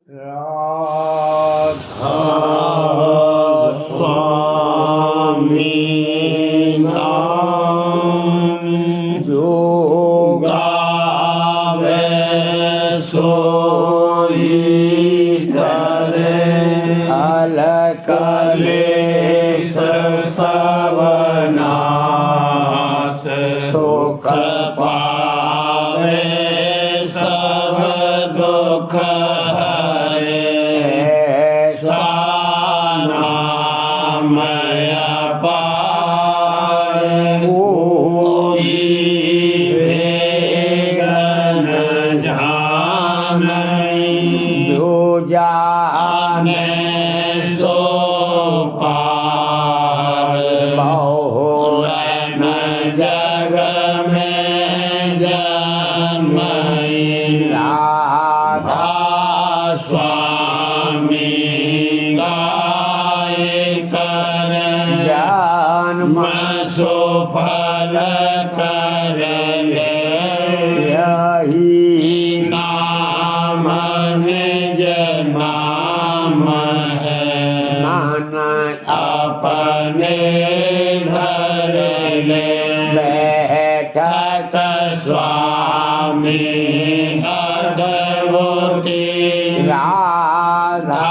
राधा स्वामी नाम जो गावे सोई करे अलकलेश सब नाश सुख पावे सब दुख फल कर यही नाम निज नाम है नानक अपने घर ले बैठक स्वामी अद्भुति राधा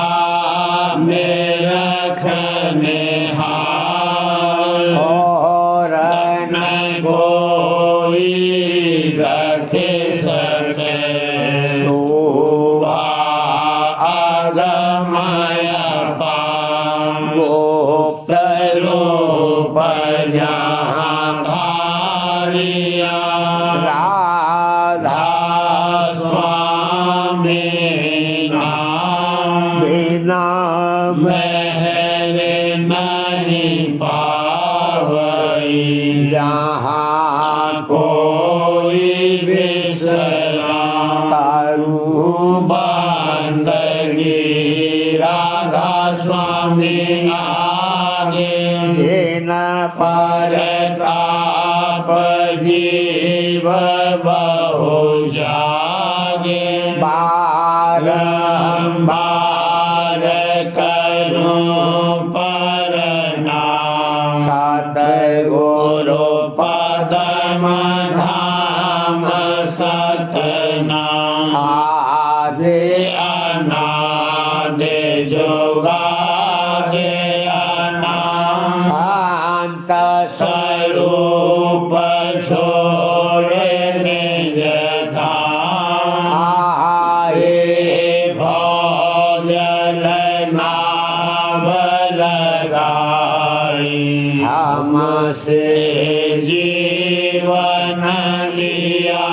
में रखने रखे सके शोभा अगमय गुप्त रूप जहाँ धारिया राधा स्वामी नाम बिना मेरे नहीं पावई जहाँ कोई बंदगी राधा स्वामी आगे न परताप जीव बहु जागे बारंबार करूं प्रणाम सतगुरु पदम धाम सतनाम आदि अनादि जोगादि अनाम शांत स्वरूप छोड़े निज धाम आए भोजन नाव लगाई हमसे जीवन लिया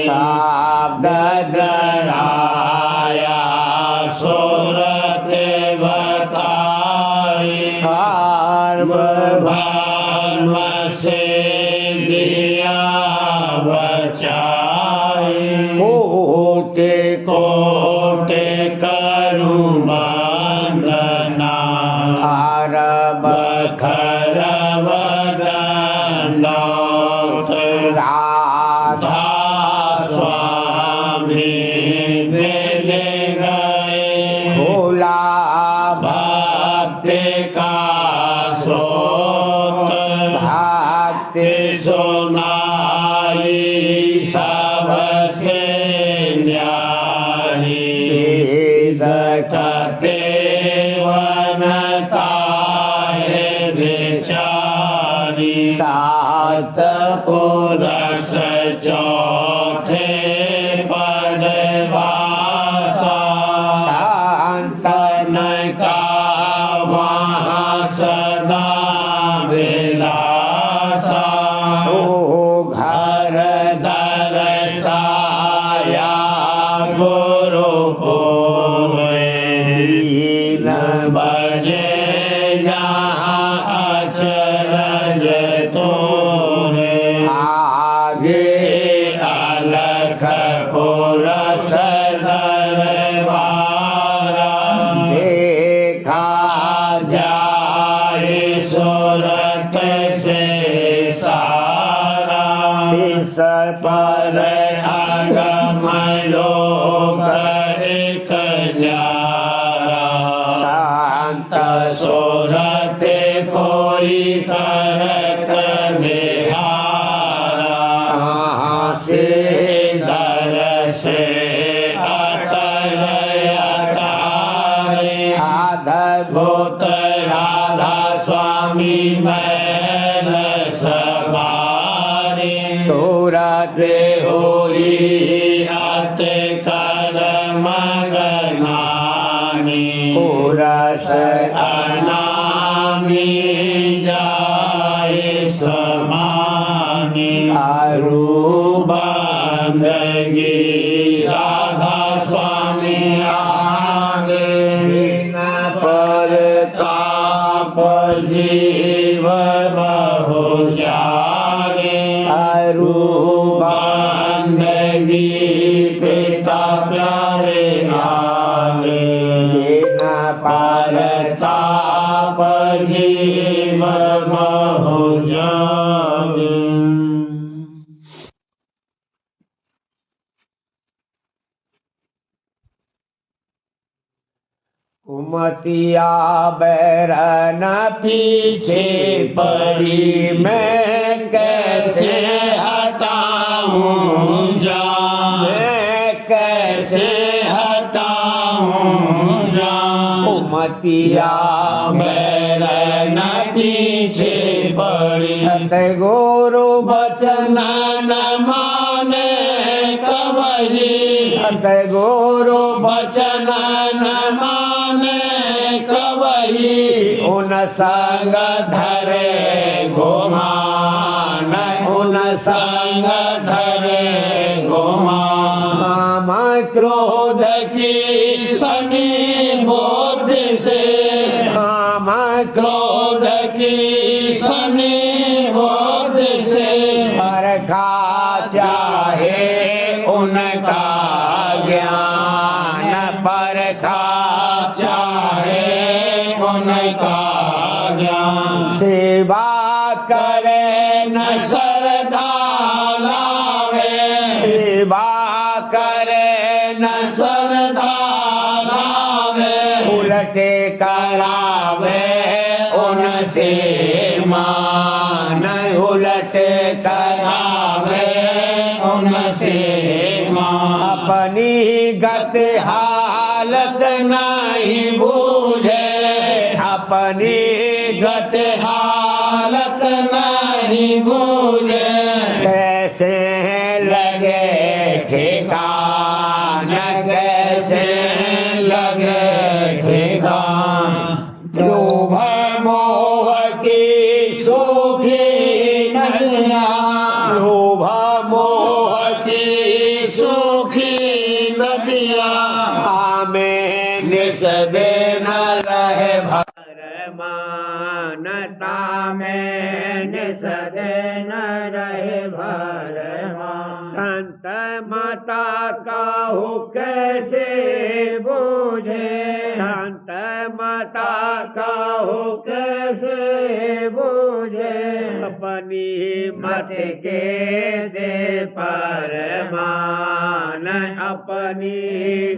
शब्द गढ़ाया सूरत बताई कर्म भर्म से दिया बचाई कोटि कोटि करूं वंदना अरब खरब दंडौत राधा स्वामी मिल गए भोला भक्ति का स्रोत भक्ति सुनाई सबसे न्यारी वेद कहते वनता है बेचारी सात पुरुष चौथे पदवासा संतन का वहाँ सदा विलासा तो घर दरसाया गुरु दीन बजे जहाँ अचरज तो आगे अलख पुरस दरबारा देखा जाए सूरत से सारा इस पर अगम लो पुरस अनामी जाए समानी अरु बंदगी राधा स्वामी आगे पर ताप जीव बहु जागे अरु बंदगी पिता प्यारे आगे पर ताप जीव बहु जागे। कुमतिया बैरन पीछे पड़ी मैं कैसे हटाऊं जान मैं कैसे हटाऊं जान कुमतिया बैरन पीछे पड़ी सतगुरु बचन न माने कवही सतगुरु बचन न माने कवही उन संग धरे गोमान उन संग धरे गोमान काम क्रोध की शनि बोध से काम क्रोध की शनि बोध से परखा चाहे उनका ज्ञान परखा चाहे उनका ज्ञान सेवा करे न श्रद्धा लावे सेवा करे न श्रद्धा लावे उलटे करावे उनसे मान उलटे करावे उनसे अपनी गत हालत नहीं बूझे अपनी गत हालत नहीं बूझे कैसे लगे ठिकान कैसे लगे ठिकान लोभ मोह की सूखी नदियाँ लोभ मोह की सूखी नदियाँ हमें निस देन रहे भरमानता में निस देन रहे भरमान संत माता काहू कैसे बूझे संत माता काहू कैसे बूझे अपनी मत के दे परमान अपनी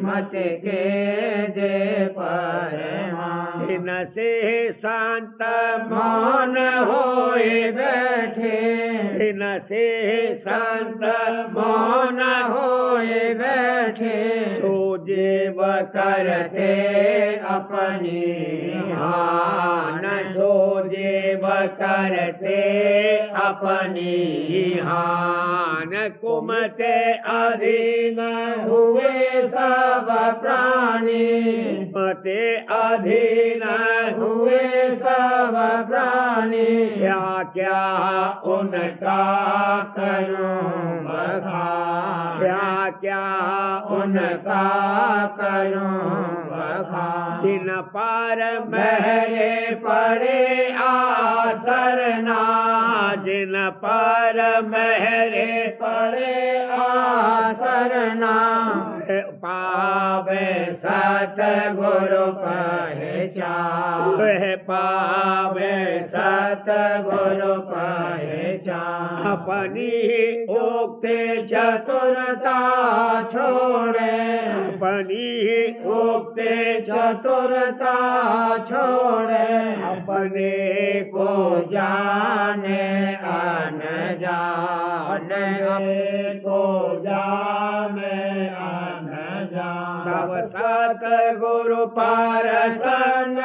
मत के दे परमान इन से शांत मौन होए बैठे इन से शांत मौन होए बैठे सोजे करते अपनी हान सोजे करते अपनी हान कुमते अधीन हुए सब प्राणी कुमते अधीन हुए सब प्राणी क्या क्या उनका करूं बखान क्या क्या उनका करूं बखान जिन पर मेरे पड़े आसरना जिन पर मेरे पड़े आसरना पावे सतगुरु पहचान पावे सतगुरु पहचान अपनी उक्ति चतुरता छोड़े अपनी उक्ति चतुरता छोड़े अपने को जाने अनजाने को जाने तब सतगुरु प्रसन्न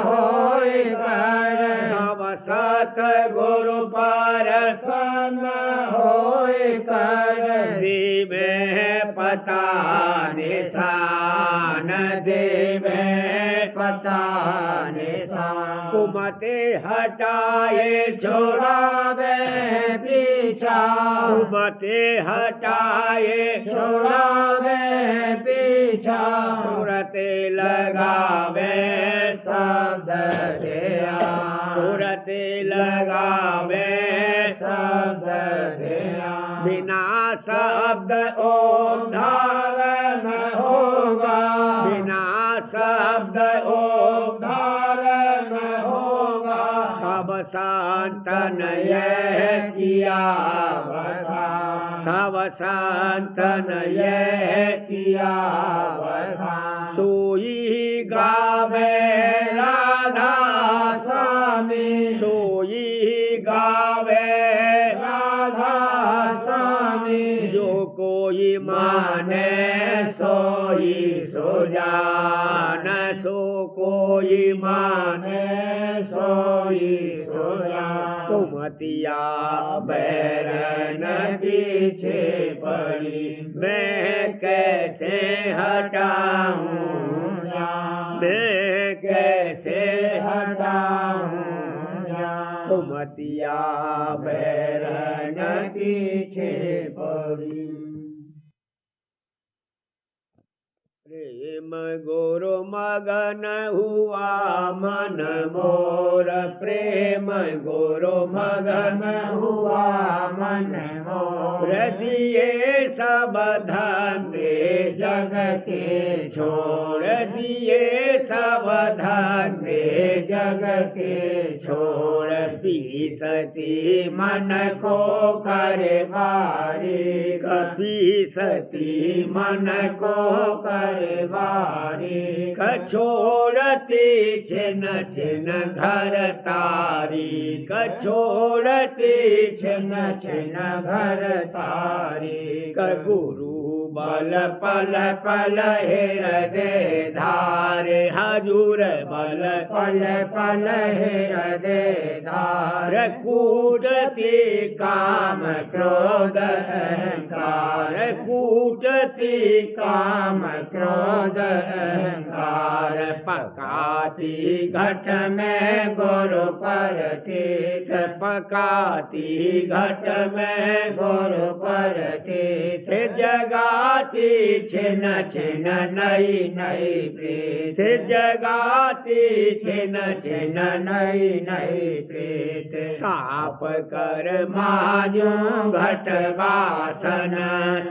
होय कर तब सतगुरु प्रसन्न होय कर में पता निशान देवे पता निशान कुमते हटाए छोड़ावे पीछा कुमते हटाए छोड़ावे पीछा सूरते लगावे शब्द दिया सूरते लगावे शब्द दिया बिना शब्द उद्धार न होगा बिना शब्द उद्धार न होगा सब संतन ये किया बखान सब संतन ये किया बखान सोई गावे राधा स्वामी सोई गावे राधा स्वामी जो कोई माने सोई सो जान सो कोई माने सोई सो जान कुमतिया बैरन पीछे पड़ी मैं कैसे हटाऊं मैं कैसे हटाऊं कुमतिया बैरन पीछे पड़ी प्रेम गुरु मगन हुआ मन मोर प्रेम गुरु मगन हुआ मन मोर दिए सब धंधे जग के छोड़ दिए सब धंधे जग के छोड़ पीसती मन को करे भारी पीसती मन को करे बारी कछोड़ती छिन छिन घर तारी कछोड़ती छिन छिन घर तारी गुरु बल पल पल हृदय धारे हजूर बल पल पल हृदय धार कूटती काम क्रोध अहंकार कूटती काम क्रोध अहंकार पकाती घट में गुरु पर तीर्थ पकाती घट में गुरु पर तीर्थ जगाती छिन छिन नई नई प्रीत जगाती छिन छिन नई नई प्रीत साप कर माजूं घट वासन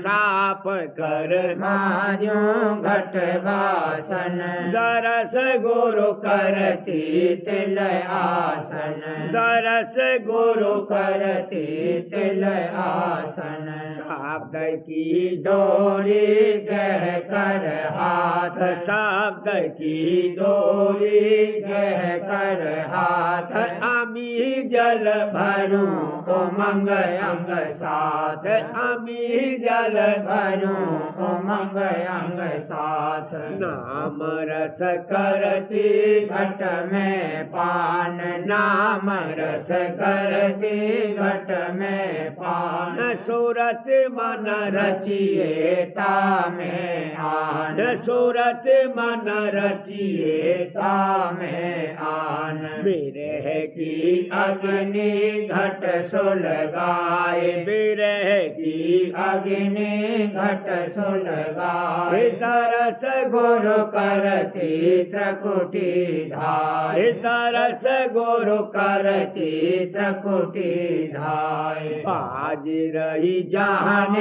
साप कर माजूं घट वासन दरस गुरु करती तिल आसन दरस गुरु करती तिल आसन शब्द की डोरी कह कर हाथ शब्द की डोरी कह कर हाथ अमी जल भरूं उमंग अंग साथ अमी जल भरूं उमंग अंग साथ नाम रस करती घट में पान नाम रस करती घट में पान सूरत मन रचिए तामें आन सूरत मन रचिए तामें आन बिरह की अग्नि घट सुलगाए बिरह की अग्नि घट सुलगाए तरस गुरु करती त्रकुटी धाय तरस गुरु करती त्रकुटी धाय बाज रही जहान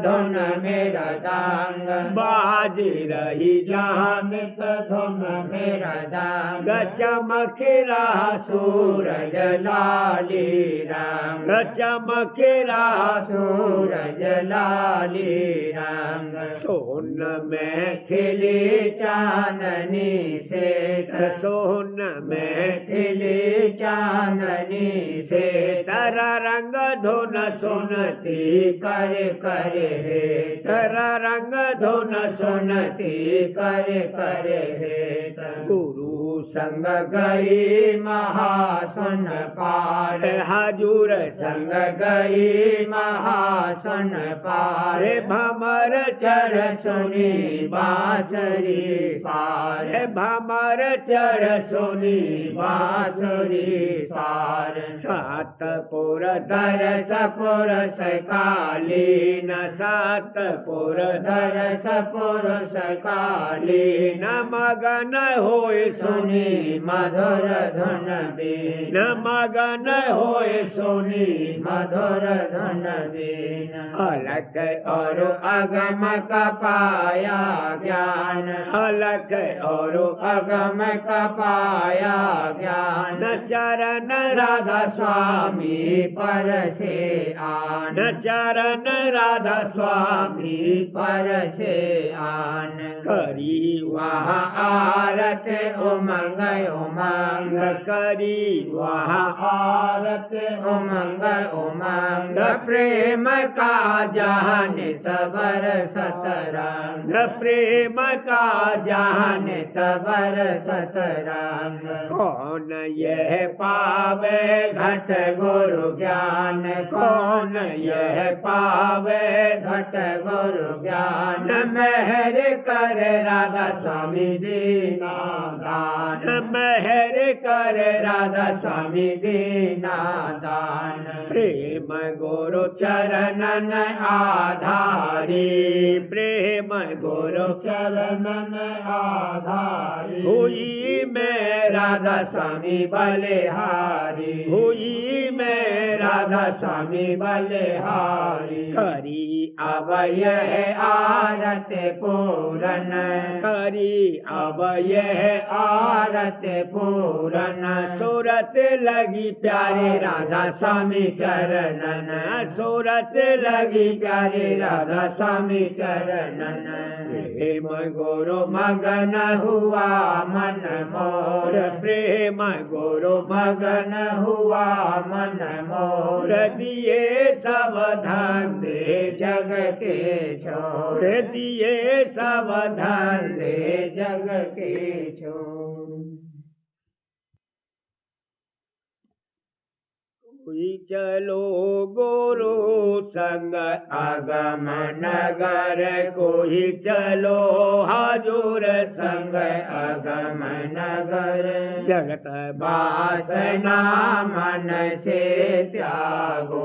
धुन मेरा दांग बाज रही जहान धुन मेरा दांग चमक रहा सूरज लाली रंग चमक रहा सूरज लाली रंग सोन में खिली चांदनी से सोन में खिली चांदनी से तेरा रंग धुन सुनती कर कर हे तेरा रंग धुन सुनती कर कर हे गुरु संग गई महासन पार, हजूर संग गई महासन पार, भमर चढ़ सुनी बांसुरी सार, भमर चढ़ सुनी बांसुरी सार, सातपुर दरस पुरुष कालीन, सातपुर दरस पुरुष कालीन, मगन होय सुनी मधुर धुन बीन, मगन होय सुनी मधुर धुन बीन, अलख और अगम का पाया ज्ञान, अलख और अगम का पाया ज्ञान, चरण राधा स्वामी पर से आन, चरण राधा स्वामी पर से आन, करी वहाँ आरत उमंग उमंग, करी वहाँ आरत उमंग उमंग, प्रेम का जहान सबर सतरंग, प्रेम का जहान सबर सतरंग, कौन यह पावे घट गुरु ज्ञान, कौन यह पावे घट गुरु ज्ञान, मेहर कर राधा स्वामी दीना दान, मेहर कर राधा स्वामी दीना दान, प्रेम गुरु चरणन आधारी, प्रेम गुरु चरणन आधारी, हुई मैं राधा स्वामी बलिहारी, हुई मैं राधा स्वामी बलिहारी, करी अब यह आरत पूरन, करी अब यह आरत पूरन, सूरत लगी प्यारे राधा स्वामी चरणन, सूरत लगी प्यारे राधा स्वामी चरणन, प्रेम गुरु मगन हुआ मन मोर, प्रेम गुरु मगन हुआ मन मोर, दिए सावधान दे जग के छोर, दिए सावधान दे जग के छोर, कोई चलो गुरु संग आगम नगर, कोई चलो हजूर संग आगम नगर, जगत वासना मन से त्यागो,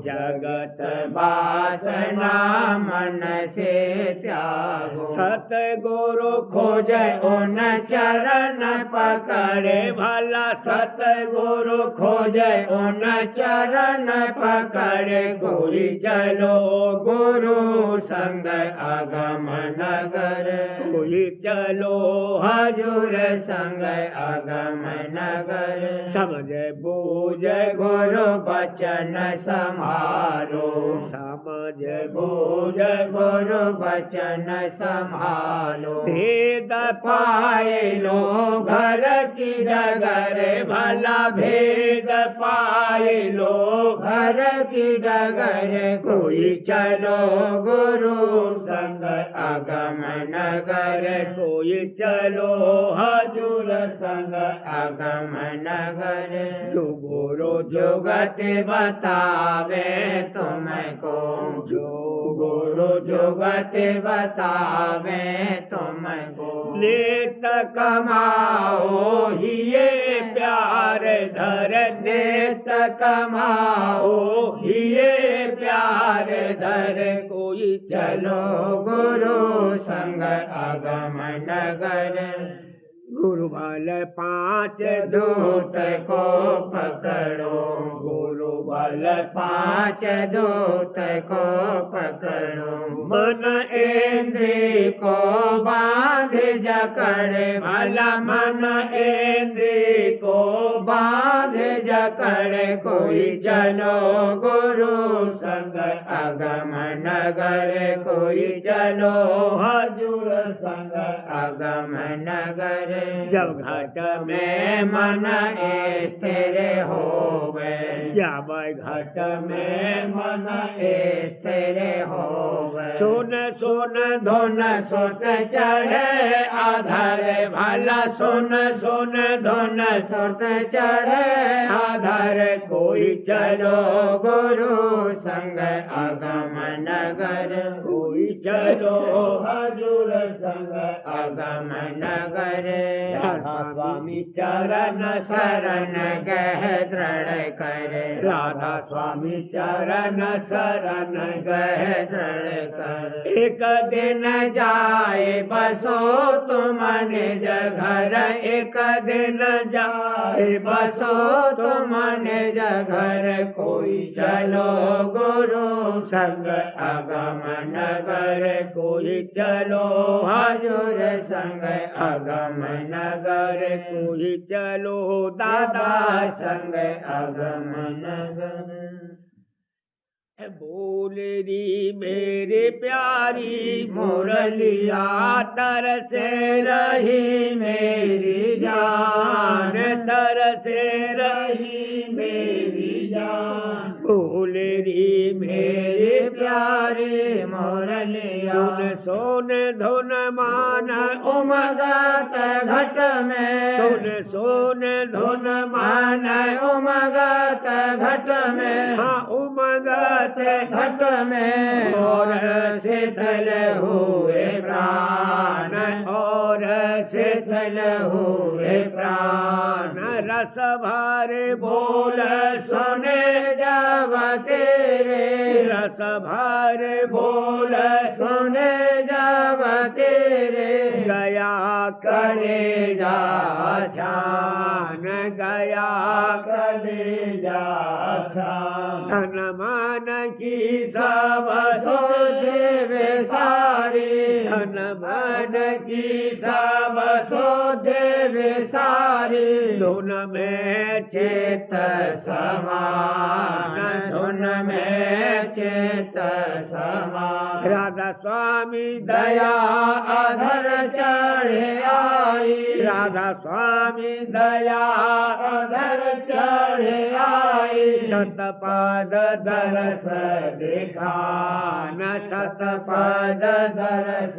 जगत वासना मन से त्यागो, सतगुरु खोजे उन चरण पकड़े भला, सतगुरु खोजे उन चरण पकड़े, कोई चलो गुरु संग आगम नगर, कोई चलो हजूर संग आगम नगर, समझ बूझ गुरु बचन समारो, समझ बूझ गुरु बचन संभालो, भेद पाए लो घर की डगर भला, भेद पाए लो घर की डगर, कोई चलो गुरु संग आगम नगर, कोई चलो हजूर संग आगम नगर, जो गुरु जुगत बतावे तुमको, जो गुरु जुगत बतावे तुमको, लेत कमाओ ही ये प्यार धर, लेत कमाओ ही ये प्यार धर, कोई चलो गुरु संग आगम नगर, गुरु बल 5 दूत को पकड़ो, गुरु बल 5 दूत को पकड़ो, मन इंद्री को बांध जकड़े भला, मन इंद्री को बांध जकड़े, कोई चलो गुरु संग आगम नगर, कोई चलो हजूर संग आगम नगर, जब घट में मन स्थिर होवे, जब घट में मन स्थिर होवे। सुन सुन धुन सुत चढ़े आधार भला सुन सुन धुन सुत चढ़े आधार कोई चलो गुरु संग अगम नगर। कोई चलो हजूर संग अगम नगर। राधा स्वामी चरण शरण गह दृढ़ करे। राधा स्वामी चरण शरण गह दृढ़ कर। एक दिन जाए बसो तुम निज घर। एक दिन जाए बसो तुम निज घर। कोई चलो गुरु संग अगम नगर। कोई चलो हजूर संग अगम नगर। कोई चलो दादा संग अगम नगर। बोल री मेरे प्यारी मुरलिया तरसे रही मेरी जान। तरसे रही मेरी जान। बोल री मेरी प्यारी मुरलिया। सुन सोन धुन मान उमगत घट में। सुन सोन धुन मान उमगत घट में। हाँ उमगत घट में। और शीतल हुए प्राण। और शीतल हुए प्राण। रस भरे बोल सुने जब तेरे। रस भरे बोल सुने जब तेरे। गया कलेजा छान। गया कलेजा छान। धन मान की सब सो देवे सारी। धन मान की सब सो देवे सारी। धुन में चेत समान। धुन में चेत समान। राधा स्वामी दया अधर चढ़े आई। राधा स्वामी दया अधर चढ़े आई। शतपद दरस देखा न शतपद दरस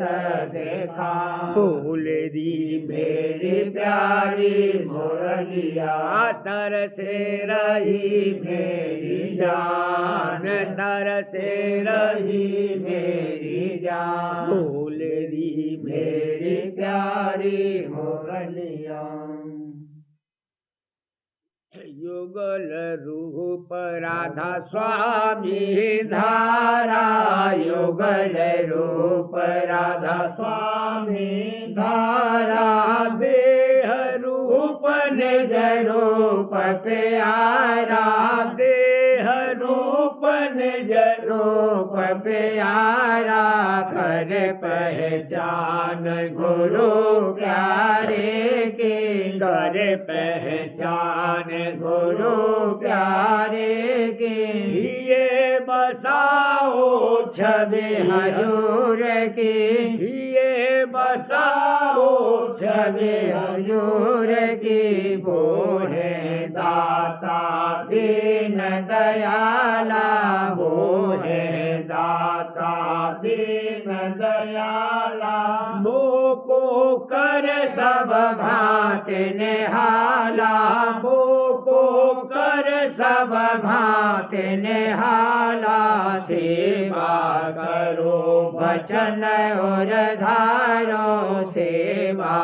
देखा। बोल री मेरी प्यारी मुरलिया तरसे रही मेरी जान। तरसे रही रही मेरी जान। बोल री मेरी प्यारी मुरलिया। युगल रूप राधा स्वामी धारा। युगल रूप राधा स्वामी धारा। देह रूप निज रूप प्यारा। देह रूप निज रूप प्यारा। कर पहचान गुरु प्यारे की। कर पहचान गुरु प्यारे की। ये बसाओ छवि हजूर की। ये बसाओ छवि हजूर की। वो है दाता दीन दयाला। वो है दाता दीन दयाला। मोको कर सब भात निहाला। मोको कर सब भात निहाला। सेवा करो वचन और धारो। सेवा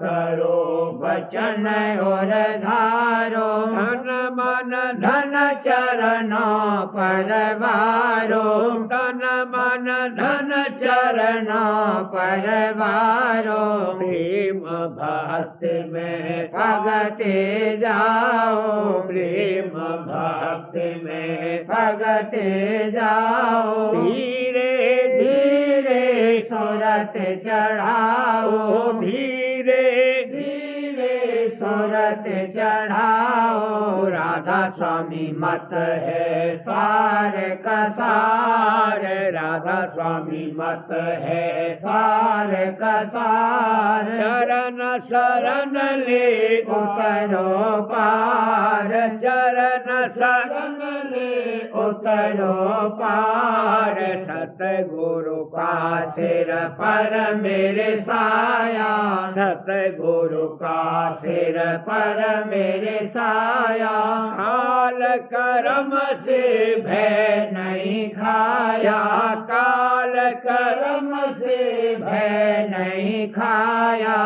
करो वचन और धारो। धन मन धन चरणों पर वारो। धन मन धन चरणों पर वारो। प्रेम भक्ति में भगते जाओ। प्रेम भक्ति में भगते जाओ। धीरे धीरे सूरत चढ़ाओ। धीरे धीरे सूरत व्रत चढ़ाओ। राधा स्वामी मत है सार का सार, राधा स्वामी मत है सार का सार। चरण शरण ले उतरो पार, चरण शरण ले उतरो पार। सतगुरु का सिर पर मेरे साया, सतगुरु का सिर पर मेरे साया। काल कर्म से भय नहीं खाया, काल कर्म से भय नहीं खाया।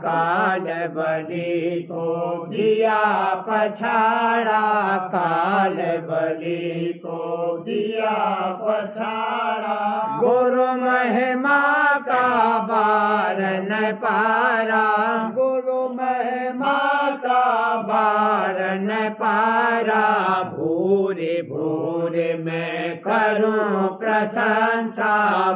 काल बलि को दिया पछाड़ा, काल बलि को दिया पछाड़ा। गुरु महिमा का बार न पारा, गुरु महिमा का बार न पारा। भूरे भूरे मैं करूं प्रशंसा,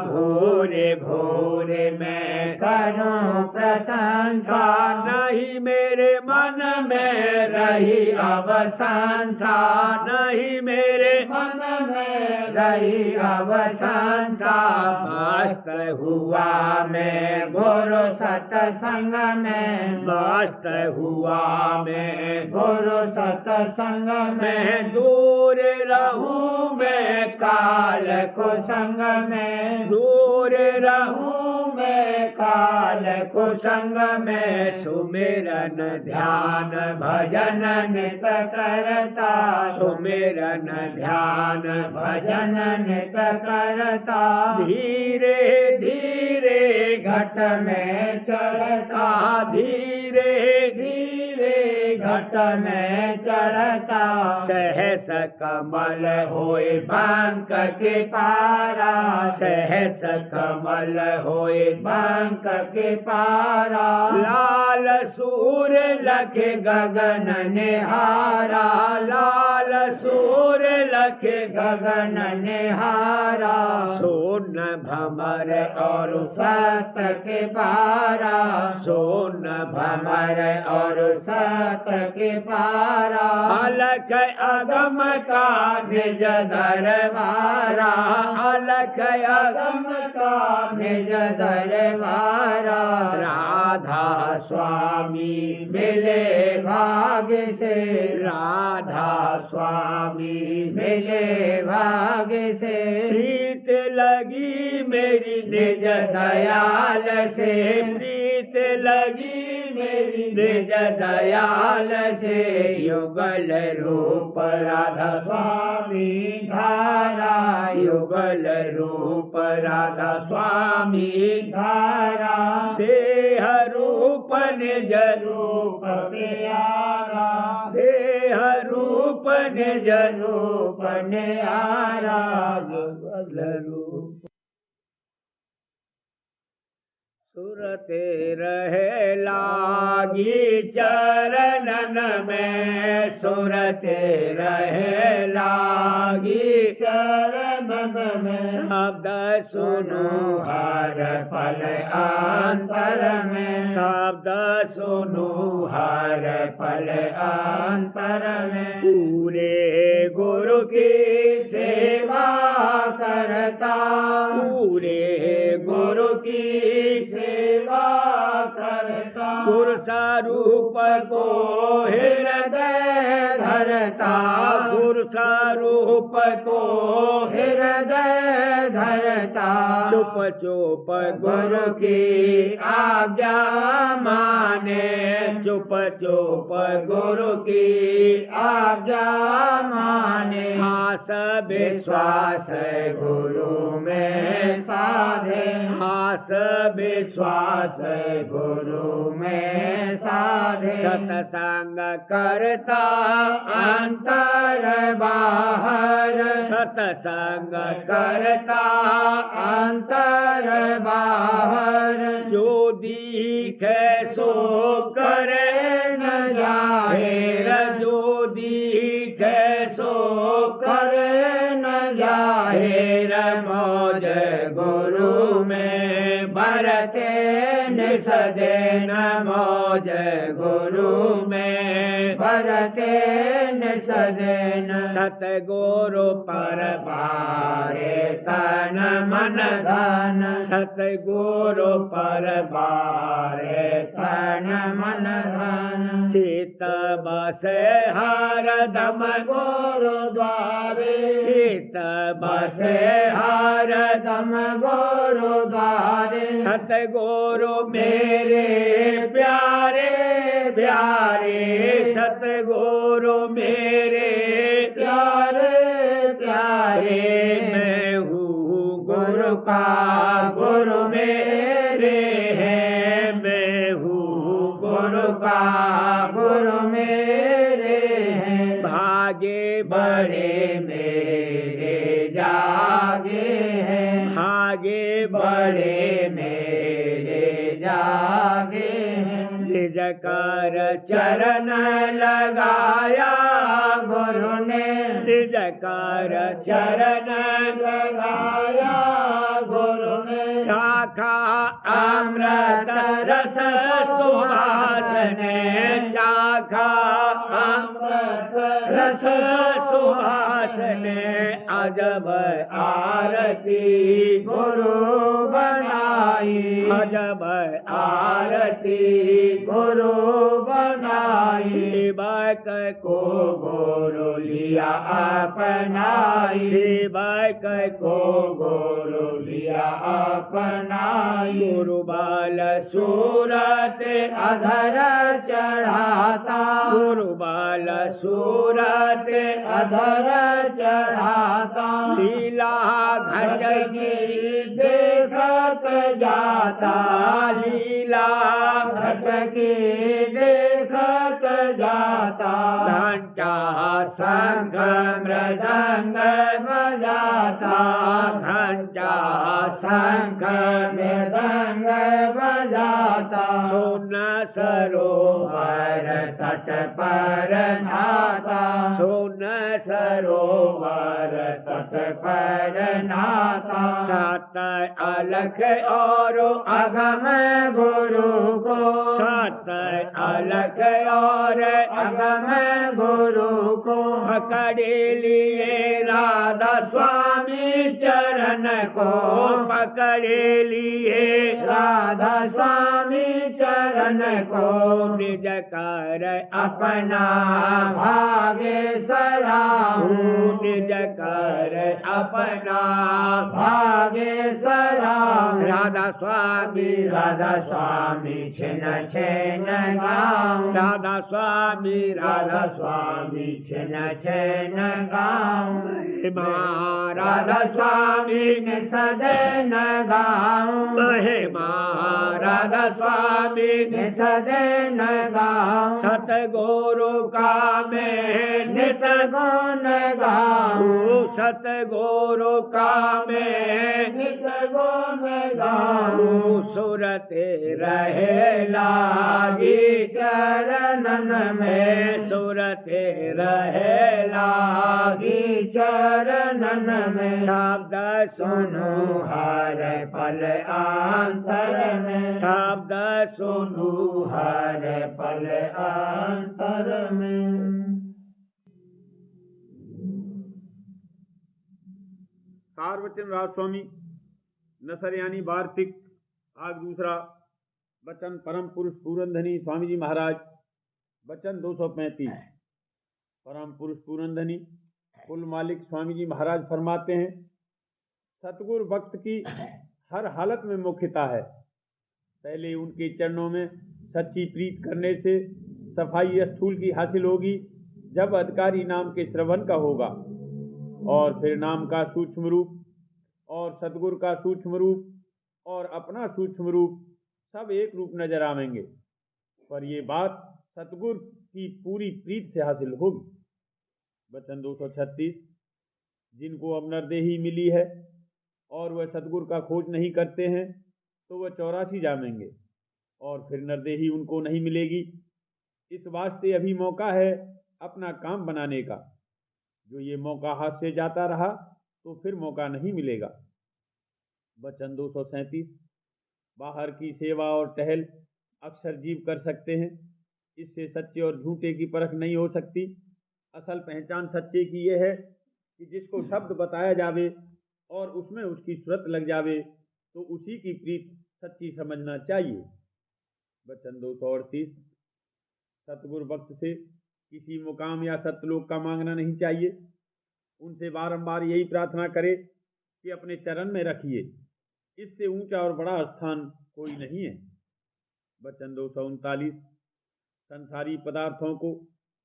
भूरे भूरे मैं करूं प्रशंसा। नहीं मेरे मन में रही अवसंसा, नहीं मेरे मन में रही अवसंसा। मस्त हुआ मैं गुरु सतसंग में, मस्त हुआ मैं गुरु सतसंग में। मैं दूर रहूं मैं काल कुसंग में, दूर रहूं मैं काल कुसंग में। सुमिरन ध्यान भजन नित करता, सुमिरन ध्यान भजन नित करता। धीरे धीरे घट में चढ़ता, धीरे धीरे घट में चढ़ता। सहस कमल होए बांक के पारा, सहस कमल होए बांक के पारा। लाल सूर लखे गगन निहारा, लाल सूर लखे गगन निहारा। सोन भमर और सत के पारा, सोन भमर और सत के पारा। अलख अगम का निज दरबारा, अलख अगम का निज दरबारा। राधा स्वामी मिले भाग्य से, राधा स्वामी मिले भाग्य से। प्रीत लगी मेरी निज दयाल से, प्रीत लगी मेरी निज दयाल से। युगल रूप राधा स्वामी धारा, युगल रूप राधा स्वामी धारा। देह रूप निज रूप प्यारा, देह रूप निज रूप न्यारा। सुरते रहे लागी चरणन में, सुरते रहे लागी चरणन में। शब्द सुनो हर पल अंतर में, शब्द सुनो हर पल अंतर में। पूरे गुरु की सेवा करता, पूरे गुरु की सेवा करता। गुरु स्वरूप को हृदय धरता, गुरु स्वरूप को हृदय धरता। चुप चुप गुरु की आज्ञा माने, चुप चुप गुरु की आज्ञा माने। आस विश्वास गुरु में साधे, आस विश्वास गुरु में साधे। सत्संग करता अंतर बाहर, सत्संग करता अंतर बाहर। जो दिखे सो करे न जाहिर, जो दिखे सो करे न जाहिर। मौज गुरु में बरते निसदेन मौज गुरु में भरते निसदेन सतगुरु पर बारे तन मन धन सतगुरु पर बारे तन मन धन चित बसे हर दम गुरुद्वारे चित बसे हर दम गुरुद्वारे सतगुरु मेरे प्यारे प्यारे सतगुरु मेरे प्यारे प्यारे मैं हूँ गुरु का गुरु मेरे हैं मैं हूँ गुरु का गुरु मेरे हैं भागे बड़े मेरे जागे हैं भागे बड़े मेरे जागे हैं निज कर चरण लगाया गुरु ने निज कर चरण लगाया गुरु ने शाखा अमृत रस सुहासने शाखा अमृत रस सुहासने अजब आरती गुरु बनाई अजब आरती गुरु बनाई शिवक को गुरु लिया अपनाई शिवक को गुरु लिया अपनाई गुरु बाल सूरत अधर चढ़ाता गुरु बाल सूरत अधर चढ़ाता लीला घट घटकी देखत जाता लीला घटकी देखत जाता घंटा शंख मृदंग बजाता घंटा शंख मृदंग बजाता सुन सरोवर तट पर नाता सुन सरोवर तट पर नाता सत अलख और अगम गुरु को सत अलख और अगम गुरु को पकड़ लिए राधा स्वामी चरण को पकड़ लिए राधा स्वामी चरण को निज कर अपना भागे सराहूं निज कर अपना भागे सराहूं राधा स्वामी राधा स्वामी छिन छिन गाऊं राधा स्वामी राधा स्वामी छिन छिन गाऊं राधा स्वामी ने सदैन गाऊं महिमा राधा स्वामी ने सदैन गाऊं सतगुरु का मैं नित गुण गाऊं सतगुरु का मैं नित गुण गाऊं सुरते रहे लागी चरणन में सुरते रहे लागी चरणन में शब्द सुनु हर पल आंतर में शब्द सुनु हर पल आंतर में। सारवचन राजस्वामी नसर यानी वार्षिक भाग दूसरा। वचन परम पुरुष पूरनधनी स्वामी जी महाराज। वचन 235। परम पुरुष पूरनधनी कुल मालिक स्वामी जी महाराज फरमाते हैं, सतगुरु भक्त की हर हालत में मुख्यता है। पहले उनके चरणों में सच्ची प्रीत करने से सफाई स्थूल की हासिल होगी, जब अधिकारी नाम के श्रवण का होगा, और फिर नाम का सूक्ष्म रूप और सतगुरु का सूक्ष्म रूप और अपना सूक्ष्म रूप सब एक रूप नजर आवेंगे। पर ये बात सतगुरु की पूरी प्रीत से हासिल होगी। वचन 236। जिनको अब नरदेही मिली है और वह सतगुरु का खोज नहीं करते हैं, तो वह 84 जामेंगे और फिर नरदेही उनको नहीं मिलेगी। इस वास्ते अभी मौका है अपना काम बनाने का। जो ये मौका हाथ से जाता रहा तो फिर मौका नहीं मिलेगा। वचन 237। बाहर की सेवा और टहल अक्सर जीव कर सकते हैं। इससे सच्चे और झूठे की परख नहीं हो सकती। असल पहचान सच्चे की यह है कि जिसको शब्द बताया जावे और उसमें उसकी सूरत लग जावे तो उसी की प्रीत सच्ची समझना चाहिए। वचन 238। सतगुरु भक्त से किसी मुकाम या सतलोक का मांगना नहीं चाहिए। उनसे बारंबार यही प्रार्थना करे कि अपने चरण में रखिए। इससे ऊंचा और बड़ा स्थान कोई नहीं है। वचन 239। संसारी पदार्थों को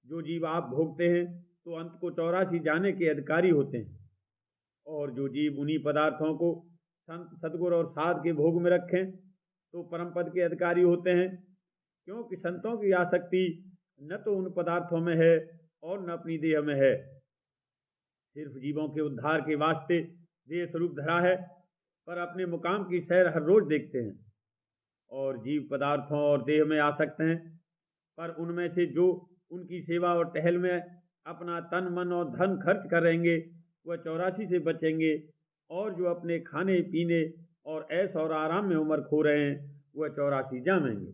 जो जीव आप भोगते हैं तो अंत को 84 जाने के अधिकारी होते हैं, और जो जीव उन्हीं पदार्थों को संत सतगुरु और साध के भोग में रखें तो परम पद के अधिकारी होते हैं। क्योंकि संतों की आसक्ति न तो उन पदार्थों में है और न अपनी देह में है। सिर्फ जीवों के उद्धार के वास्ते देह स्वरूप धरा है, पर अपने मुकाम की सैर हर रोज देखते हैं। और जीव पदार्थों और देह में आसक्त हैं, पर उनमें से जो उनकी सेवा और टहल में अपना तन मन और धन खर्च करेंगे वह 84 से बचेंगे, और जो अपने खाने पीने और ऐश और आराम में उम्र खो रहे हैं वह 84 जामेंगे।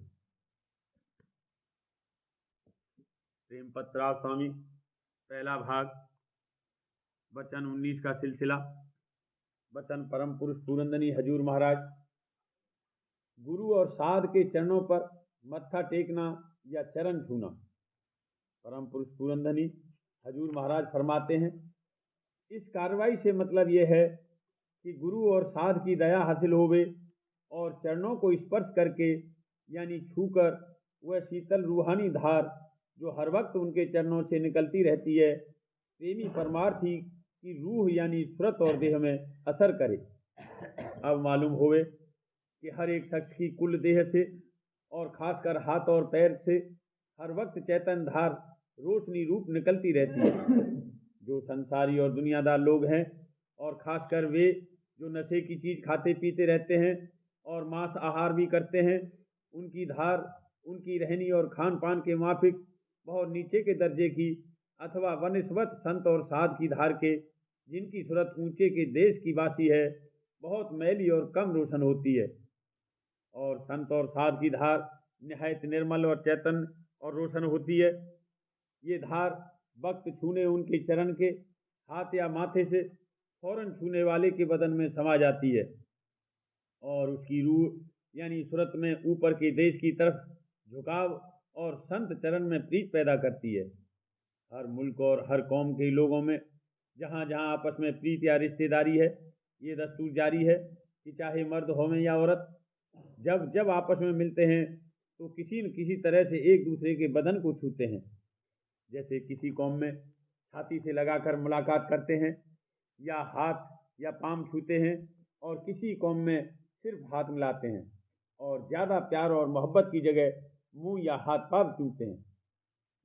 प्रेम पत्राव स्वामी, पहला भाग, वचन 19 का सिलसिला। वचन परम पुरुष पूरंदनी हजूर महाराज। गुरु और साध के चरणों पर मत्था टेकना या चरण छूना। परम पुरुष पूरंदनी हजूर महाराज फरमाते हैं, इस कार्रवाई से मतलब यह है कि गुरु और साध की दया हासिल होवे और चरणों को स्पर्श करके यानी छूकर वह शीतल रूहानी धार जो हर वक्त उनके चरणों से निकलती रहती है प्रेमी परमार्थी की रूह यानी सुरत और देह में असर करे। अब मालूम होवे कि हर एक शख्स की कुल देह से और खासकर हाथ और पैर से हर वक्त चैतन्य धार रोशनी रूप निकलती रहती है। जो संसारी और दुनियादार लोग हैं और खासकर वे जो नशे की चीज खाते पीते रहते हैं और मांस आहार भी करते हैं, उनकी धार उनकी रहनी और खान पान के माफिक बहुत नीचे के दर्जे की अथवा वनिस्वत संत और साध की धार के जिनकी सूरत ऊंचे के देश की वासी है बहुत मैली और कम रोशन होती है। और संत और साध की धार निहायत निर्मल और चैतन्य और रोशन होती है। ये धार वक्त छूने उनके चरण के हाथ या माथे से फौरन छूने वाले के बदन में समा जाती है और उसकी रूह यानी सूरत में ऊपर के देश की तरफ झुकाव और संत चरण में प्रीत पैदा करती है। हर मुल्क और हर कौम के लोगों में जहाँ जहाँ आपस में प्रीत या रिश्तेदारी है, ये दस्तूर जारी है कि चाहे मर्द हों या औरत, जब जब आपस में मिलते हैं तो किसी न किसी तरह से एक दूसरे के बदन को छूते हैं। जैसे किसी कौम में छाती से लगाकर मुलाकात करते हैं या हाथ या पाम छूते हैं, और किसी कौम में सिर्फ हाथ मिलाते हैं और ज़्यादा प्यार और मोहब्बत की जगह मुंह या हाथ पाव छूते हैं।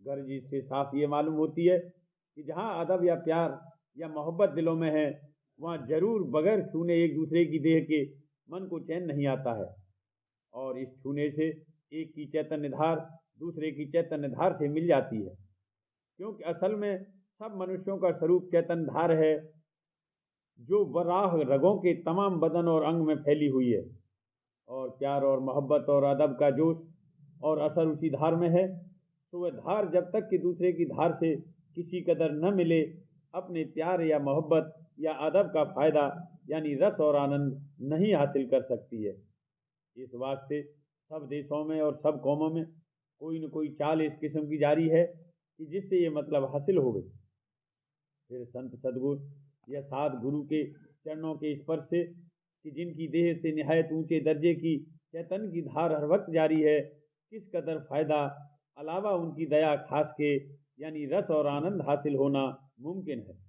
गर्ज इससे साफ ये मालूम होती है कि जहाँ अदब या प्यार या मोहब्बत दिलों में है वहाँ जरूर बगैर छूने एक दूसरे की देह के मन को चैन नहीं आता है। और इस छूने से एक की चैतन्य धार दूसरे की चैतन्य धार से मिल जाती है, क्योंकि असल में सब मनुष्यों का स्वरूप चैतन्य धार है जो वराह रगों के तमाम बदन और अंग में फैली हुई है। और प्यार और मोहब्बत और अदब का जोश और असर उसी धार में है, तो वह धार जब तक कि दूसरे की धार से किसी कदर न मिले अपने प्यार या मोहब्बत या अदब का फायदा यानी रस और आनंद नहीं हासिल कर सकती है। इस वास्ते सब देशों में और सब कौमों में कोई न कोई चाल इस किस्म की जारी है कि जिससे ये मतलब हासिल हो गई। फिर संत सदगुरु या साध गुरु के चरणों के स्पर्श से कि जिनकी देह से निहायत ऊंचे दर्जे की चैतन्य की धार हर वक्त जारी है, किस कदर फायदा अलावा उनकी दया खास के यानी रस और आनंद हासिल होना मुमकिन है।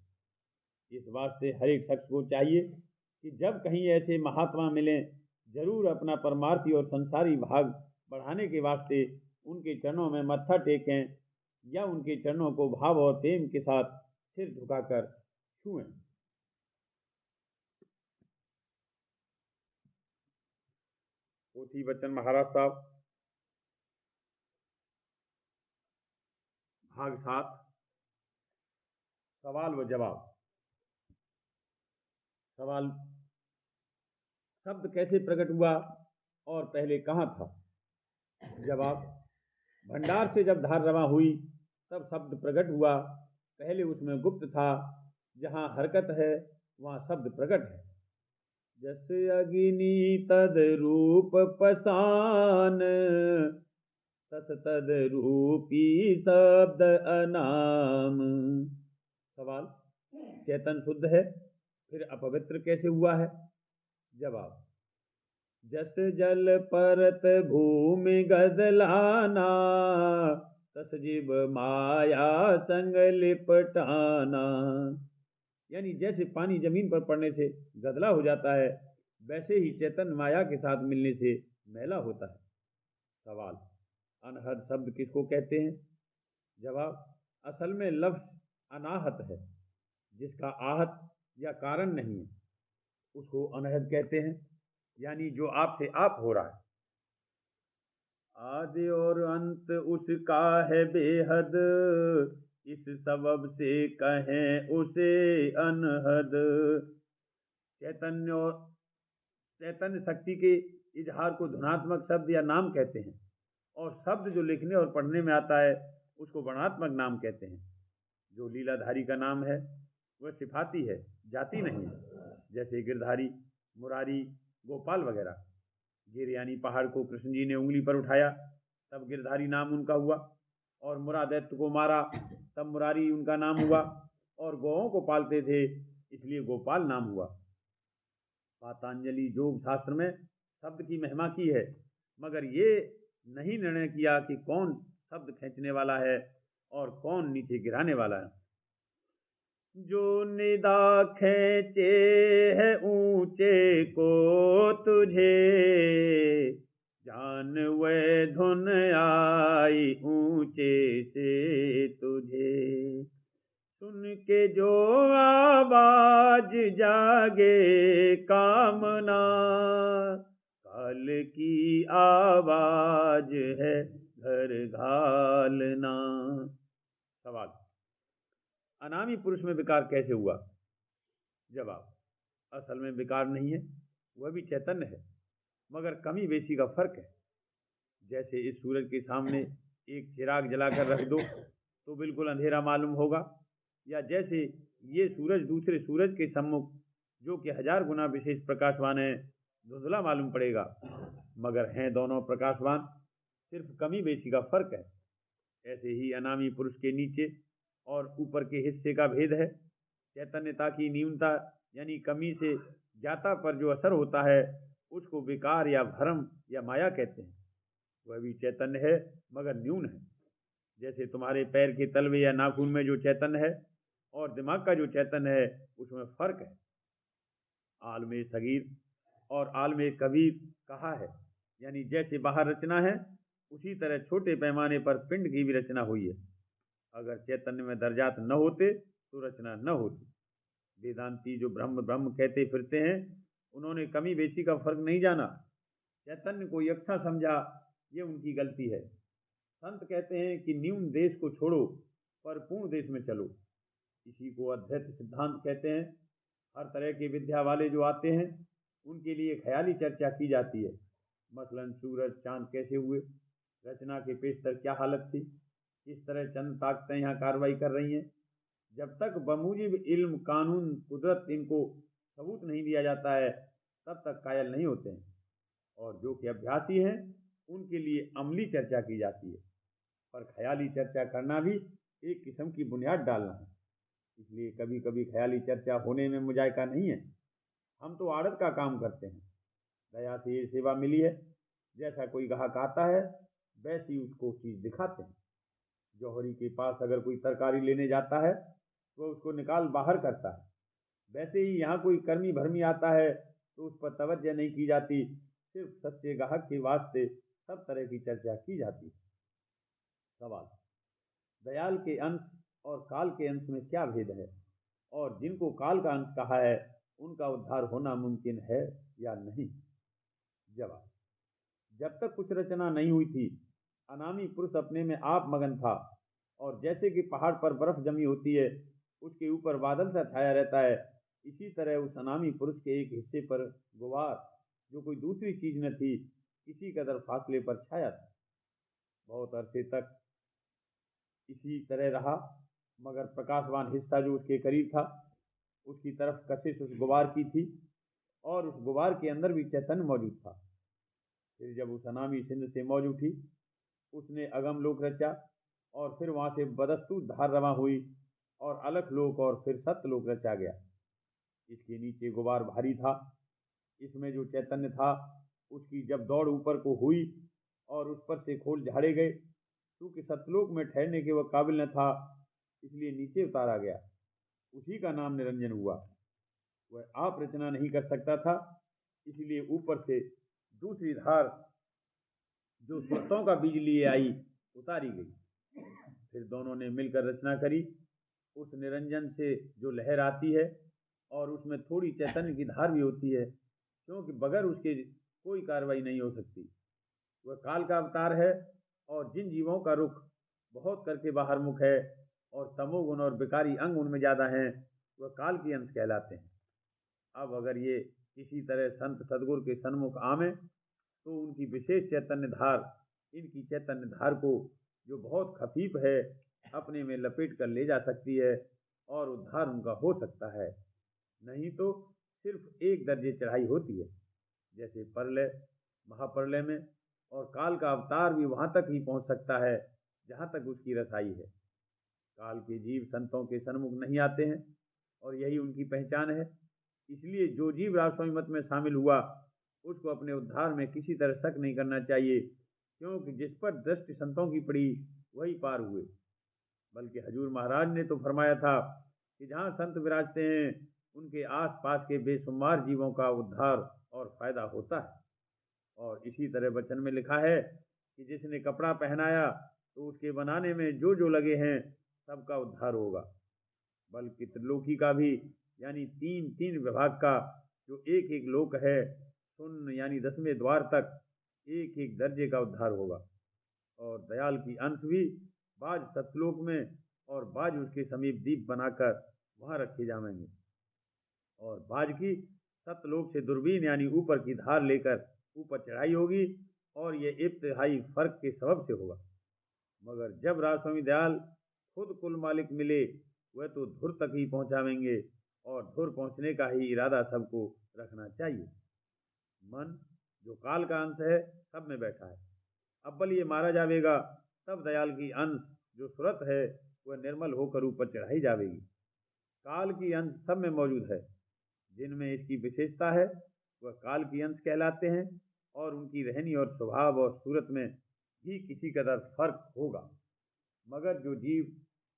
इस वास्ते हर एक शख्स को चाहिए कि जब कहीं ऐसे महात्मा मिलें जरूर अपना परमार्थी और संसारी भाग बढ़ाने के वास्ते उनके चरणों में मत्था टेकें या उनके चरणों को भाव और प्रेम के साथ सिर झुकाकर छुएं। पोथी बच्चन महाराज साहब, भाग 7, सवाल व जवाब। सवाल, शब्द कैसे प्रकट हुआ और पहले कहाँ था? जवाब, भंडार से जब धार रवा हुई तब शब्द प्रकट हुआ। पहले उसमें गुप्त था, जहाँ हरकत है वहाँ शब्द प्रकट है। जस अग्नि तद रूप पसान, तस तद रूपी शब्द अनाम। सवाल, चेतन शुद्ध है फिर अपवित्र कैसे हुआ है? जवाब, जस जल परत भूमि गदलाना, तस जीव माया संग लिपटाना। यानी जैसे पानी जमीन पर पड़ने से गदला हो जाता है, वैसे ही चेतन माया के साथ मिलने से मैला होता है। सवाल, अनहद शब्द किसको कहते हैं? जवाब, असल में लफ्ज अनाहत है, जिसका आहत या कारण नहीं है, उसको अनहद कहते हैं। यानी जो आपसे आप हो रहा है। आदि और अंत उसका है बेहद, इस सबब से कहें उसे अनहद। चैतन्य शक्ति के इजहार को धुनात्मक शब्द या नाम कहते हैं, और शब्द जो लिखने और पढ़ने में आता है उसको वर्णात्मक नाम कहते हैं। जो लीलाधारी का नाम है वह सिफाती है, जाति नहीं है। जैसे गिरधारी, मुरारी, गोपाल वगैरह। गिर यानी पहाड़ को कृष्ण जी ने उंगली पर उठाया तब गिरधारी नाम उनका हुआ, और मुरादैत्य को मारा तब मुरारी उनका नाम हुआ, और गौओं को पालते थे इसलिए गोपाल नाम हुआ। पातंजलि योग शास्त्र में शब्द की महिमा की है, मगर ये नहीं निर्णय किया कि कौन शब्द खींचने वाला है और कौन नीचे गिराने वाला है। जो निदा खींचे है ऊंचे को तुझे, जान वे धुन आई ऊंचे से तुझे। सुन के जो आवाज जागे कामना, काल की आवाज है घर घालना। सवाल, अनामी पुरुष में विकार कैसे हुआ? जवाब, असल में विकार नहीं है, वह भी चैतन्य है, मगर कमी बेशी का फर्क है। जैसे इस सूरज के सामने एक चिराग जलाकर रख दो तो बिल्कुल अंधेरा मालूम होगा, या जैसे ये सूरज दूसरे सूरज के सम्मुख जो कि 1000 गुना विशेष प्रकाशवान है धुंधला मालूम पड़ेगा, मगर हैं दोनों प्रकाशवान, सिर्फ कमी बेशी का फर्क है। ऐसे ही अनामी पुरुष के नीचे और ऊपर के हिस्से का भेद है। चैतन्यता की न्यूनता यानी कमी से ज्ञाता पर जो असर होता है उसको विकार या भ्रम या माया कहते हैं। वह भी चैतन्य है मगर न्यून है। जैसे तुम्हारे पैर के तलवे या नाखून में जो चैतन्य है और दिमाग का जो चैतन्य है उसमें फर्क है। आलमे सगीर और आलमे कबीर कहा है, यानी जैसे बाहर रचना है उसी तरह छोटे पैमाने पर पिंड की भी रचना हुई है। अगर चैतन्य में दर्जात न होते तो रचना न होती। वेदांती जो ब्रह्म ब्रह्म कहते फिरते हैं उन्होंने कमी बेशी का फर्क नहीं जाना, चैतन्य को यक्षा समझा, ये उनकी गलती है। संत कहते हैं कि न्यून देश को छोड़ो पर पूर्ण देश में चलो, इसी को अद्वैत सिद्धांत कहते हैं। हर तरह के विद्या वाले जो आते हैं उनके लिए ख्याली चर्चा की जाती है। मसलन सूरज चांद कैसे हुए, रचना के पेशतर क्या हालत थी, किस तरह चंद ताकतें यहाँ कार्रवाई कर रही हैं। जब तक बमूजिब इल्म कानून कुदरत इनको सबूत नहीं दिया जाता है तब तक कायल नहीं होते हैं। और जो कि अभ्यासी हैं उनके लिए अमली चर्चा की जाती है, पर ख्याली चर्चा करना भी एक किस्म की बुनियाद डालना है। इसलिए कभी कभी ख्याली चर्चा होने में मुजायका नहीं है। हम तो आड़त का काम करते हैं, दया से ये सेवा मिली है, जैसा कोई ग्राहक आता है वैसी उसको चीज़ दिखाते हैं। जौहरी के पास अगर कोई तरकारी लेने जाता है तो उसको निकाल बाहर करता है, वैसे ही यहाँ कोई कर्मी भरमी आता है तो उस पर तवज्जो नहीं की जाती, सिर्फ सच्चे ग्राहक के वास्ते सब तरह की चर्चा की जाती है। सवाल, दयाल के अंश और काल के अंश में क्या भेद है, और जिनको काल का अंश कहा है उनका उद्धार होना मुमकिन है या नहीं? जवाब, जब तक कुछ रचना नहीं हुई थी अनामी पुरुष अपने में आप मगन था, और जैसे कि पहाड़ पर बर्फ जमी होती है उसके ऊपर बादल सा छाया रहता है, इसी तरह उस अनामी पुरुष के एक हिस्से पर गुबार जो कोई दूसरी चीज न थी किसी कदर फासले पर छाया था। बहुत अरसे तक इसी तरह रहा, मगर प्रकाशवान हिस्सा जो उसके करीब था उसकी तरफ कशिश उस गुबार की थी और उस गुबार के अंदर भी चैतन्य मौजूद था। फिर जब उस अनामी सिंध से मौज उठी, उसने अगम लोक रचा और फिर वहाँ से बदस्तूर धार रवा हुई और अलख लोक और फिर सत्य लोक रचा गया। इसके नीचे गुबार भारी था, इसमें जो चैतन्य था उसकी जब दौड़ ऊपर को हुई और उस पर से खोल झाड़े गए, क्योंकि सतलोक में ठहरने के वह काबिल न था, इसलिए नीचे उतारा गया। उसी का नाम निरंजन हुआ। वह आप रचना नहीं कर सकता था, इसलिए ऊपर से दूसरी धार जो सुरतों का बीज लिए आई उतारी गई। फिर दोनों ने मिलकर रचना करी। उस निरंजन से जो लहर आती है और उसमें थोड़ी चैतन्य की धार भी होती है, क्योंकि बगैर उसके कोई कार्रवाई नहीं हो सकती। वह काल का अवतार है और जिन जीवों का रुख बहुत करके बाहर मुख है और तमोगुण और विकारी अंग उनमें ज़्यादा हैं, वह काल के अंश कहलाते हैं। अब अगर ये किसी तरह संत सदगुरु के सन्मुख आवे तो उनकी विशेष चैतन्य धार इनकी चैतन्य धार को, जो बहुत खफीफ है, अपने में लपेट कर ले जा सकती है और उद्धार उनका हो सकता है। नहीं तो सिर्फ एक दर्जे चढ़ाई होती है, जैसे प्रलय, महाप्रलय में, और काल का अवतार भी वहाँ तक ही पहुँच सकता है जहाँ तक उसकी रसाई है। काल के जीव संतों के सन्मुख नहीं आते हैं और यही उनकी पहचान है। इसलिए जो जीव राजस्वामी मत में शामिल हुआ उसको अपने उद्धार में किसी तरह शक नहीं करना चाहिए, क्योंकि जिस पर दृष्टि संतों की पड़ी वही पार हुए। बल्कि हजूर महाराज ने तो फरमाया था कि जहाँ संत विराजते हैं उनके आस पास के बेशुमार जीवों का उद्धार और फायदा होता है। और इसी तरह वचन में लिखा है कि जिसने कपड़ा पहनाया तो उसके बनाने में जो जो लगे हैं सबका उद्धार होगा। बल्कि त्रिलोकी का भी, यानी तीन तीन विभाग का जो एक एक लोक है, सुन यानी 10वें द्वार तक एक एक दर्जे का उद्धार होगा। और दयाल की अंश भी बाज सतलोक में और बाज उसके समीप दीप बनाकर वहाँ रखे जाएंगे, और बाज की सतलोक से दूरबीन यानी ऊपर की धार लेकर ऊपर चढ़ाई होगी, और ये इब्तिदाई फर्क के सबब से होगा। मगर जब राजस्वामी दयाल खुद कुल मालिक मिले, वह तो धुर तक ही पहुँचावेंगे, और धुर पहुँचने का ही इरादा सबको रखना चाहिए। मन जो काल का अंश है सब में बैठा है, अव्वल ये मारा जाएगा, तब दयाल की अंश जो सुरत है वह निर्मल होकर ऊपर चढ़ाई जाएगी। काल की अंश सब में मौजूद है, जिनमें इसकी विशेषता है वह काल की अंश कहलाते हैं, और उनकी रहनी और स्वभाव और सूरत में भी किसी कदर फर्क होगा। मगर जो जीव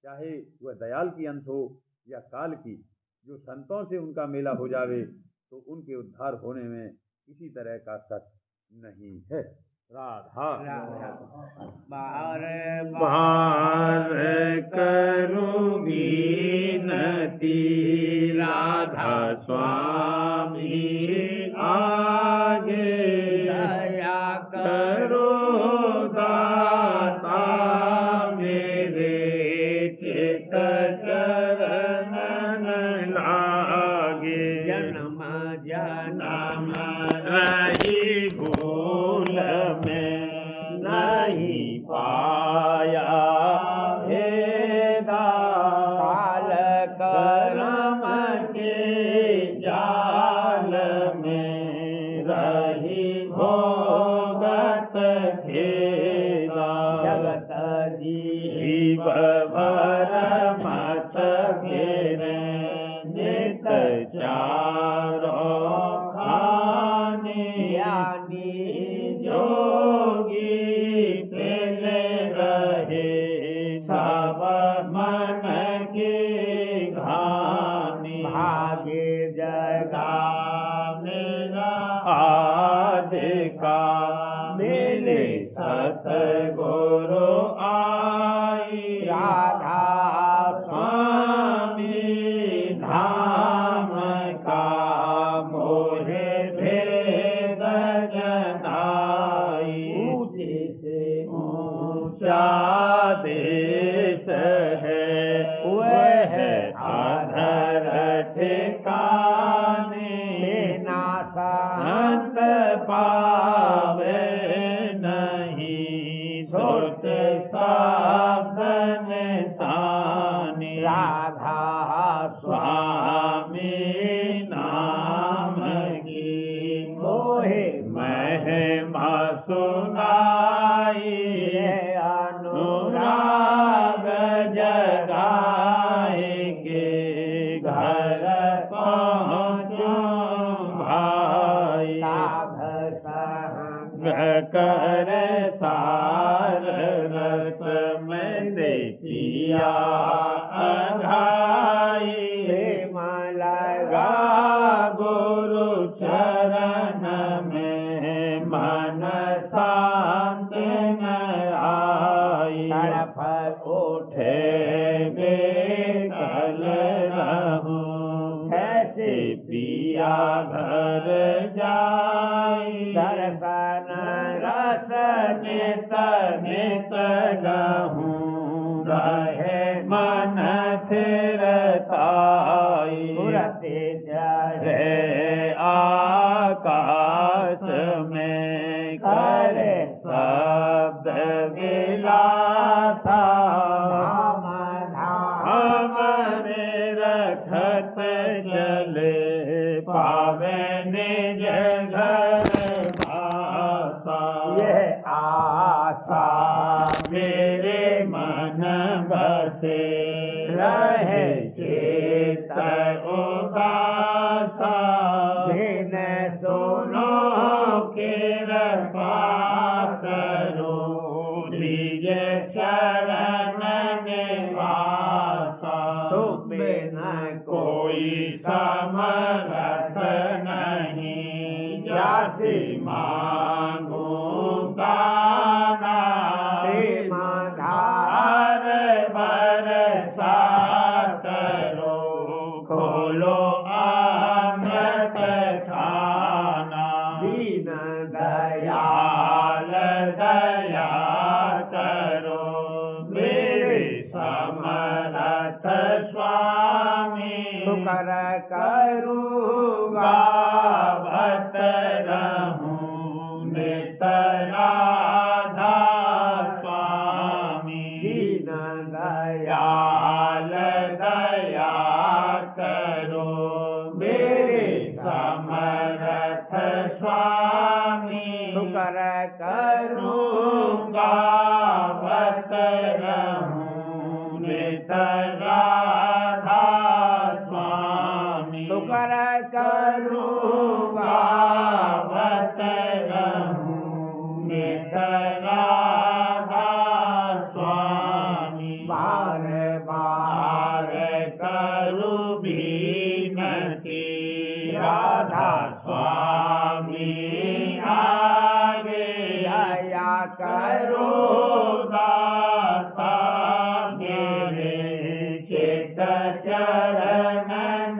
चाहे वह दयाल की अंश हो या काल की, जो संतों से उनका मेला हो जावे तो उनके उद्धार होने में किसी तरह का शक नहीं है। राधा बार बार करूं विनती, राधा स्वामी आगे दया करो दाता, मेरे चित चरण लागे। जन्म जन्म रही भूल में नहीं पाया हे दाल, करम के जाल में रही भोगत खेला। जगत जीव भर मत घेरे, नित चारों ज्ञानी जोगी फिर रहे सब मन के घानी। भागे जगा मेरा आदि का मिले सतगुरु आई, राधा स्वामी धाम का मोहे भेद जनाई। ऊँचे से ऊंचा देश है वह आधर ठिकाने, नासा अंत पावे सुत साधन सानी राधा स्वामी नाम की मोहे महिमा सुनाई अनुराग जगाएंगे घर पहुँचूं भाई कर सार रस में दे पिया अघाई लगा गुरु चरण में मन शांत न आई तड़फ उठेंगे कल रहूं कैसे पिया घर जाई दर्शन रस नित नित गहूं रहे मन थिरताई पुरते रे आकाश में करे शब्द विलासा हम रखत चले पावे निज घर भाषा ये आशा मेरे मन बसे रहे चेत उदासा दिन सुनो कृपा करो निज चरण निवासा तुम बिना कोई समर्थ नहीं जाति मांगू गाना माधार बरसा करो खोलो अमृत खाना दीन दयाल दया करो मेरे समर्थ स्वामी कर करूँगा गावत रहूं नित राधा स्वामी दीन दया दयाल दया करो मेरे समर्थ स्वामी कर करूँगा गावत रहूं नित राधा स्वामी कर करूँगा गावत रहूं नित राधा स्वामी बार बार करू बीनती राधा स्वामी आगे दया करो दाता मेरे चित चरणन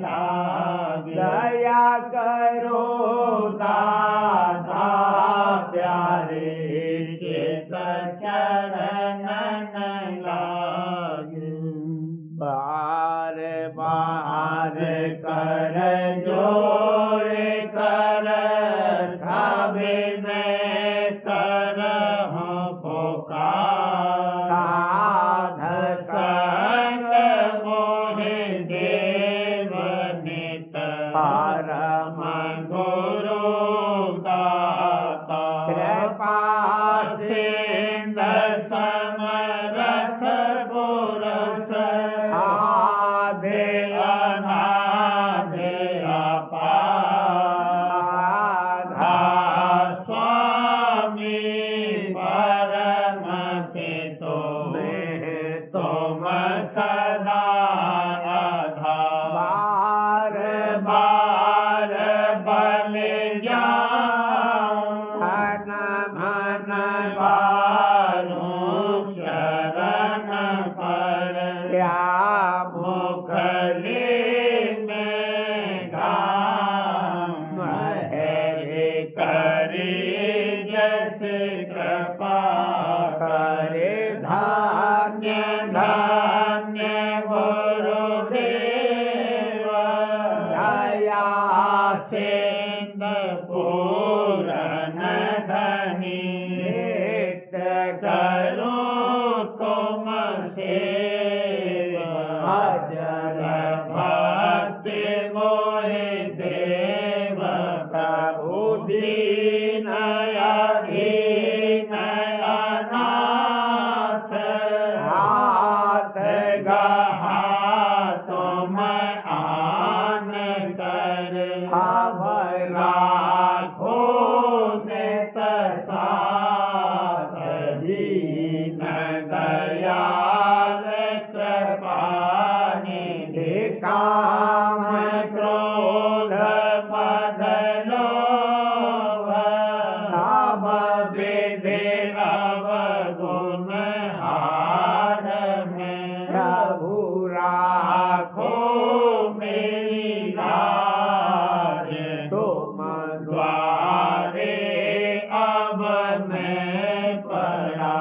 लागे दया करो दाता प्यारे चित चरणन लागे बार बार कर जोड़े कर साबे में करह पुकार साध संग मोहे देव नित परम गुरु दाता कृपा सिंध समरथ पुरस आधे अनाधे अपार स्वामी परम पितो तुम सदा आधार बार बार बल जाऊं धन मन बारूं शरण पर क्या मुखली में घाम है करी जैसे कृपा करे धान्य धान्य गुरुदेव दया सिंध पूरन धनी दीन दयाल कृपानिधि काम क्रोध मद लोभ सब विधि अवगुण हार में प्रभु राखो मेरी लाज तुम द्वारे अब मैं पड़ा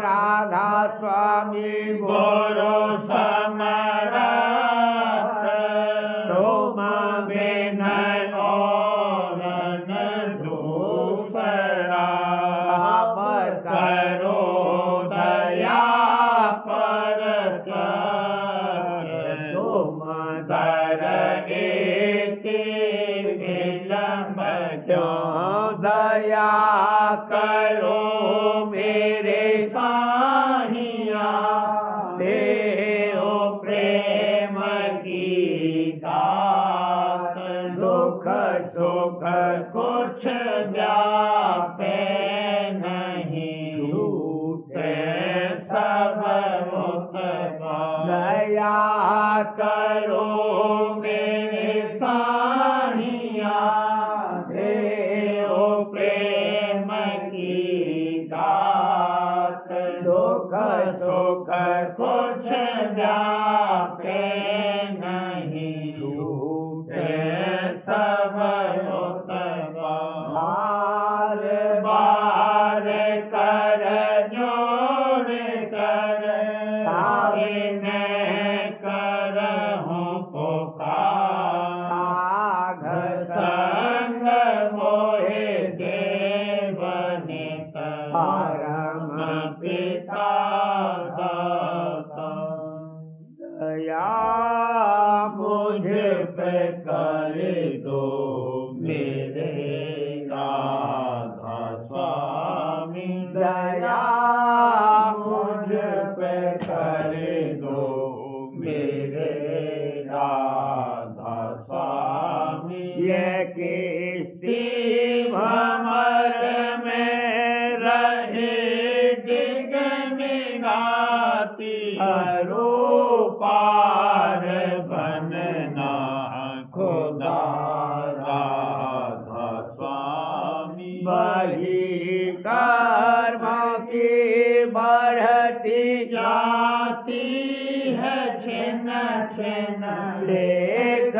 राधा स्वामी गुरु समरथ तुम बिन और न दूसरा अब करो दया पर तुम दर एक विलंब क्यों दया करो मेरे साहिया देओ प्रेम की दात दुख सुख कुछ व्यापे नहीं झूठे सब दया करो मेरे साहिया देओ प्रेम की दात दुख सुख कुछ व्यापे नहीं झूठे सब बार बार कर जोड़ कर साविने करहूं पुकार संग मोहे देवनित परम पिता दाता दया मुझ पे कर दो मेरे राधा स्वामी दया मुझ पे कर दो मेरे राधा स्वामी ये किस्ती भंवर में रहे डिगमिगाती हरो पार बनना खुदा राधा स्वामी वही कर्म की बढ़ती जाती है छिन छिन लेख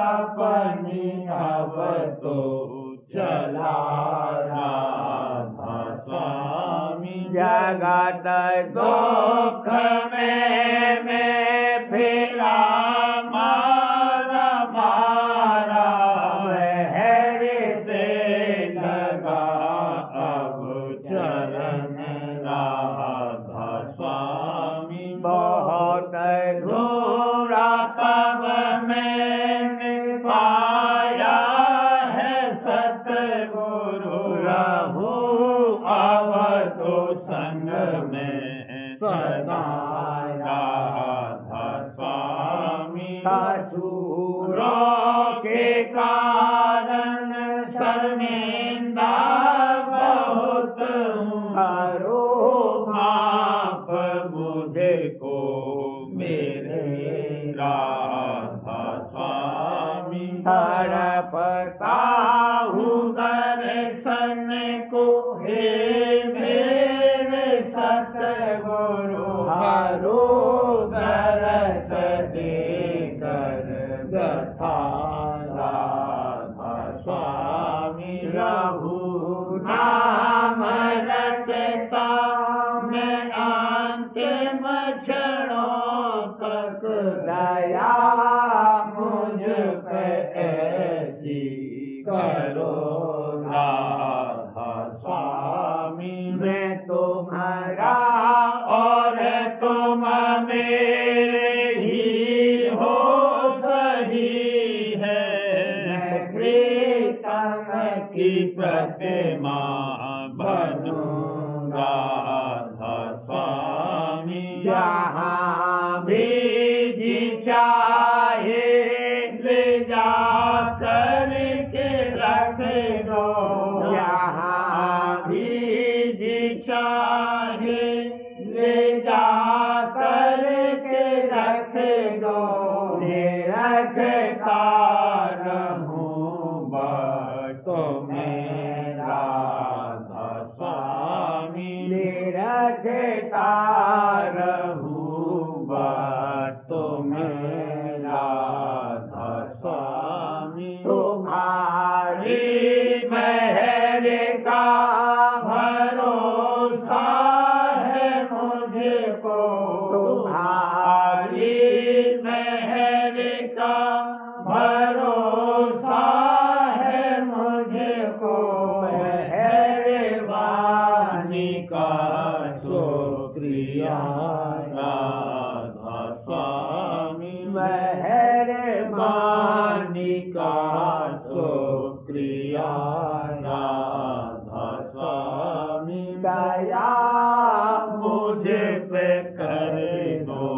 अपनी अब तो चला राधा स्वामी जगत दुख में मैं फिरा मारा मारा महर से लगा अब चरण राधा स्वामी बहुत घोरा तब मैंने पाया है सतगुरु रहू अब तो संग में सदा राधा स्वामी असुरों के कारण शर्मिंदा बहुत हूँ करो माफ मुझको मेरे राधा स्वामी तड़पता हूँ दर्शन को हे मेरे सतगुरु हरो दरस देकर गथा राधा स्वामी रहू नाम रटता मैं अंतिम क्षणों तक दया मुझ पे ऐसी करो राधा स्वामी मैं तुम्हारा और तुम मेरे ही हो सही है मैं प्रीतम की प्रतिमा बनूं राधा स्वामी जहाँ भी जी चाहे ले जा कर के रख दो यहाँ भी जी चाहे चाहे ले जा करके रख दो, रखता रहूं बटो में राधा स्वामी, रखता रहूं बटो में राधा स्वामी। तुम्हारी मेहर का भरोसा है मुझको, तुम्हारी मेहर का भरोसा है मुझको, मेहरबानी का शुक्रिया राधा स्वामी, मेहरबानी का शुक्रिया राधा स्वामी। दया मुझे पे कर दो